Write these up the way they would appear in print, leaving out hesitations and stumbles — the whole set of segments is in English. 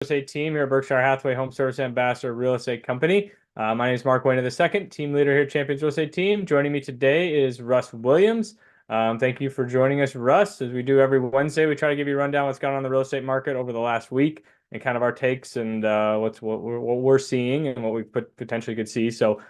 estate team here at Berkshire Hathaway Home Service Ambassador Real Estate Company. My name is Mark Wehner II, team leader here at Champions Real Estate Team. Joining me today is Russ Williams. Thank you for joining us, Russ. As we do every Wednesday, we try to give you a rundown what's gone on in the real estate market over the last week and kind of our takes and what we're seeing and what we potentially could see. So,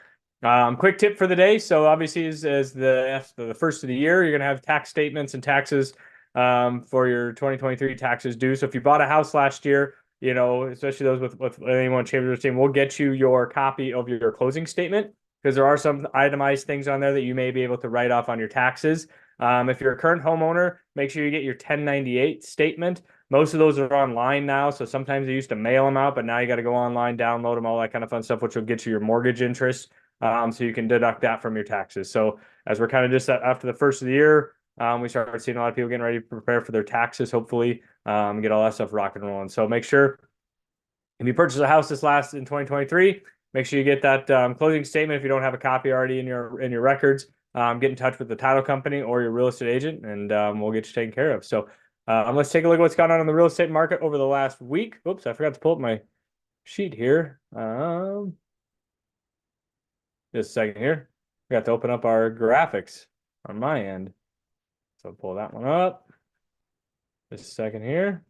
quick tip for the day. So obviously, as the first of the year, you're going to have tax statements and taxes for your 2023 taxes due. So if you bought a house last year, especially those with anyone Champions team, we'll get you your copy of your closing statement because there are some itemized things on there that you may be able to write off on your taxes. If you're a current homeowner, make sure you get your 1098 statement. Most of those are online now, so sometimes they used to mail them out, but now you got to go online, download them, all that kind of fun stuff, which will get you your mortgage interest, so you can deduct that from your taxes. So as we're kind of just after the first of the year, we started seeing a lot of people getting ready to prepare for their taxes, hopefully, get all that stuff rock and rolling. So make sure if you purchase a house in 2023, make sure you get that closing statement. If you don't have a copy already in your records, get in touch with the title company or your real estate agent, and we'll get you taken care of. So let's take a look at what's gone on in the real estate market over the last week. Oops, I forgot to pull up my sheet here. Just a second here. We got to open up our graphics on my end. So pull that one up. Just a second here.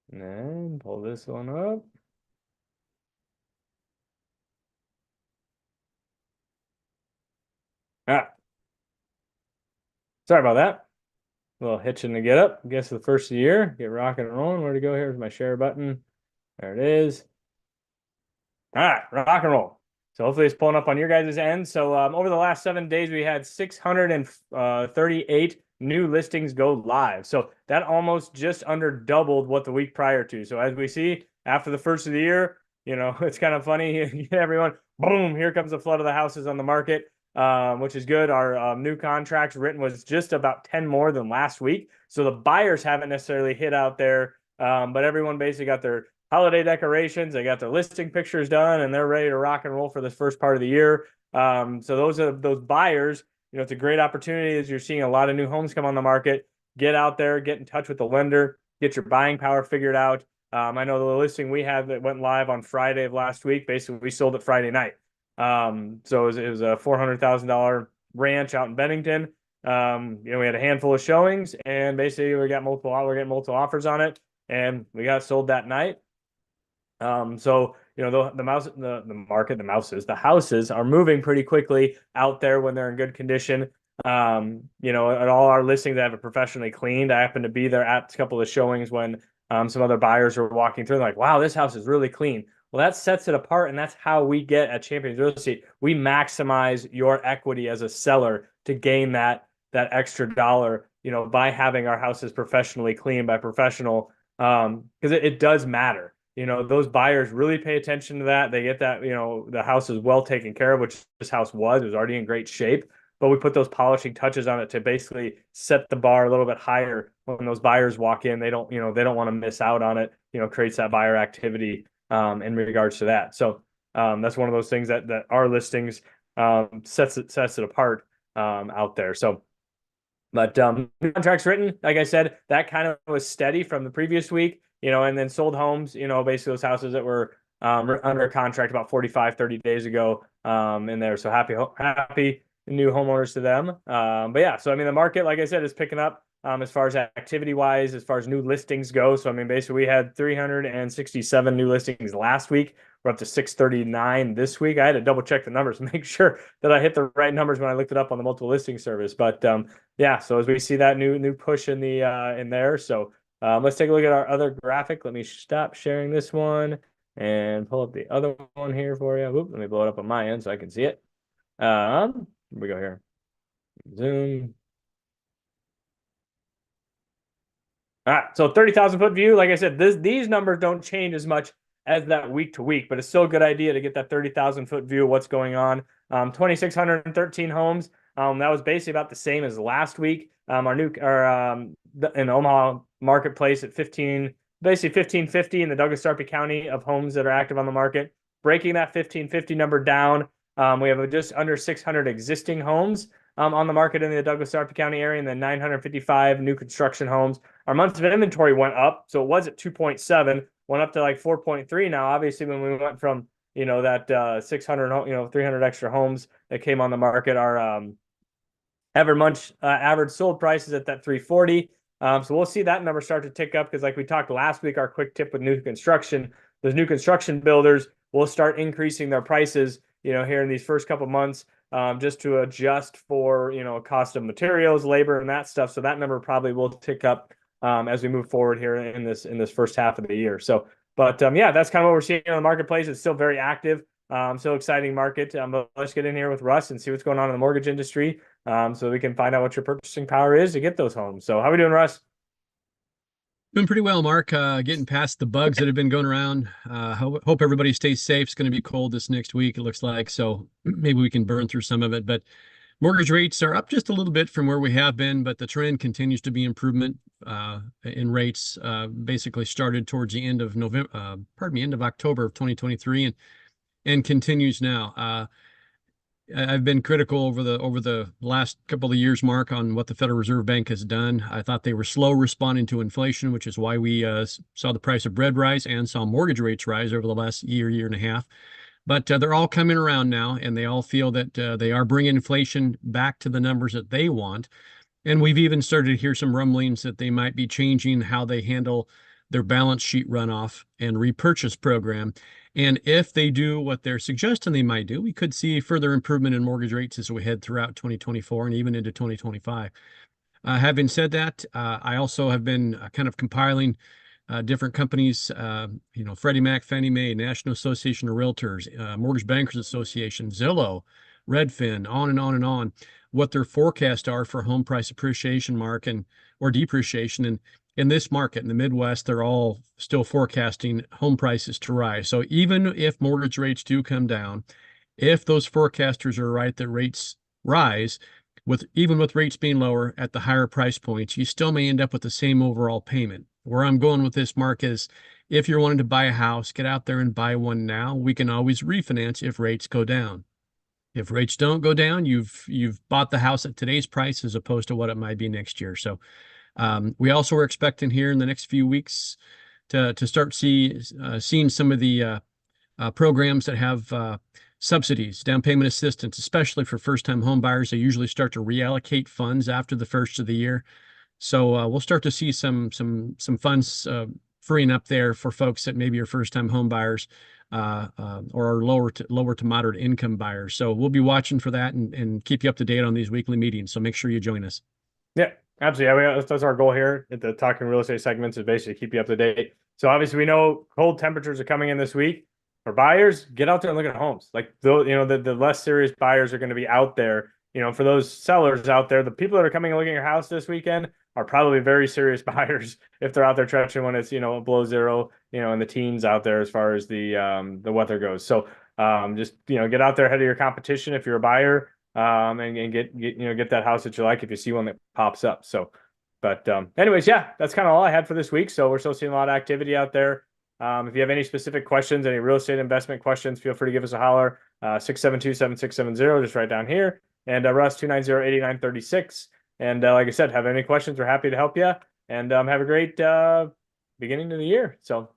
And then pull this one up. Sorry about that. A little hitching to get up. I guess the first of the year. Get rocking and rolling. Where to go? Here's my share button. There it is. All right, rock and roll. So hopefully it's pulling up on your guys' end. So over the last 7 days, we had 638 new listings go live. So that almost just under doubled what the week prior to. So as we see after the first of the year, it's kind of funny. Everyone, boom, here comes the flood of the houses on the market, which is good. Our new contracts written was just about 10 more than last week. So the buyers haven't necessarily hit out there, but everyone basically got their holiday decorations. They got their listing pictures done, and they're ready to rock and roll for this first part of the year. So those buyers. It's a great opportunity as you're seeing a lot of new homes come on the market. Get out there, get in touch with the lender, get your buying power figured out. I know the listing we had that went live on Friday of last week. Basically, we sold it Friday night. So it was a $400,000 ranch out in Bennington. We had a handful of showings, and basically we're getting multiple offers on it, and we got sold that night. So the houses are moving pretty quickly out there when they're in good condition. At all our listings that have it professionally cleaned. I happened to be there at a couple of showings when some other buyers were walking through. They're like, wow, this house is really clean. Well, that sets it apart, and that's how we get at Champions Real Estate. We maximize your equity as a seller to gain that extra dollar, by having our houses professionally cleaned by professional, because it does matter. Those buyers really pay attention to that. They get that, the house is well taken care of, which this house was. It was already in great shape, but we put those polishing touches on it to basically set the bar a little bit higher when those buyers walk in. They don't want to miss out on it, creates that buyer activity in regards to that. So that's one of those things that our listings sets it apart out there. So, but contracts written, like I said, that kind of was steady from the previous week. And then sold homes, basically those houses that were under contract about 30 days ago in there. So happy new homeowners to them. But yeah, so the market, like I said, is picking up as far as activity wise, as far as new listings go. So basically we had 367 new listings last week. We're up to 639 this week. I had to double check the numbers, make sure that I hit the right numbers when I looked it up on the multiple listing service. But yeah, so as we see that new push in in there, so. Let's take a look at our other graphic. Let me stop sharing this one and pull up the other one here for you. Let me blow it up on my end so I can see it. Here we go here. Zoom. All right, so 30,000 foot view. Like I said, these numbers don't change as much as that week to week, but it's still a good idea to get that 30,000 foot view of what's going on. 2,613 homes. That was basically about the same as last week. In Omaha marketplace at 1550 in the Douglas-Sarpy County of homes that are active on the market. Breaking that 1550 number down, we have just under 600 existing homes on the market in the Douglas-Sarpy County area, and then 955 new construction homes. Our months of inventory went up, so it was at 2.7. went up to like 4.3 now. Obviously, when we went from, that 600, 300 extra homes that came on the market, our average sold prices at that 340. So we'll see that number start to tick up because, like we talked last week, our quick tip with new construction, those new construction builders will start increasing their prices, here in these first couple months, just to adjust for, cost of materials, labor, and that stuff. So that number probably will tick up as we move forward here in this first half of the year. So, but yeah, that's kind of what we're seeing on the marketplace. It's still very active. So exciting market. But let's get in here with Russ and see what's going on in the mortgage industry, so we can find out what your purchasing power is to get those homes. So how are we doing, Russ? Doing pretty well, Mark. Getting past the bugs that have been going around. Hope everybody stays safe. It's going to be cold this next week, it looks like. So maybe we can burn through some of it. But mortgage rates are up just a little bit from where we have been, but the trend continues to be improvement in rates. Basically started towards the end of end of October of 2023 and continues now. I've been critical over the last couple of years, Mark, on what the Federal Reserve Bank has done. I thought they were slow responding to inflation, which is why we saw the price of bread rise and saw mortgage rates rise over the last year and a half. But they're all coming around now, and they all feel that they are bringing inflation back to the numbers that they want. And we've even started to hear some rumblings that they might be changing how they handle their balance sheet runoff and repurchase program. And if they do what they're suggesting they might do, we could see further improvement in mortgage rates as we head throughout 2024 and even into 2025. Having said that, I also have been kind of compiling different companies, Freddie Mac, Fannie Mae, National Association of Realtors, Mortgage Bankers Association, Zillow, Redfin, on and on and on, what their forecasts are for home price appreciation, Mark, or depreciation. And in this market in the Midwest, they're all still forecasting home prices to rise. So even if mortgage rates do come down, if those forecasters are right that rates rise, even with rates being lower at the higher price points, you still may end up with the same overall payment. Where I'm going with this, Mark, is if you're wanting to buy a house, get out there and buy one now. We can always refinance if rates go down. If rates don't go down, you've bought the house at today's price as opposed to what it might be next year. So we also are expecting here in the next few weeks to start seeing some of the programs that have subsidies, down payment assistance, especially for first-time home buyers. They usually start to reallocate funds after the first of the year. So we'll start to see some funds freeing up there for folks that maybe are first-time home buyers or are lower to moderate income buyers. So we'll be watching for that and keep you up to date on these weekly meetings. So make sure you join us. Yeah, absolutely. Yeah, that's our goal here at the Talking Real Estate segments, is basically keep you up to date. So obviously we know cold temperatures are coming in this week. For buyers, get out there and look at homes. Like the less serious buyers are going to be out there. For those sellers out there, the people that are coming and looking at your house this weekend are probably very serious buyers if they're out there trenching when it's below zero, in the teens out there as far as the weather goes. So just get out there ahead of your competition if you're a buyer, and get that house that you like if you see one that pops up. So, but anyways, yeah, that's kind of all I had for this week. So we're still seeing a lot of activity out there. If you have any specific questions, any real estate investment questions, feel free to give us a holler. 672-7670, just right down here. And Russ, 290-8936. And like I said, have any questions, we're happy to help you. And have a great beginning of the year. So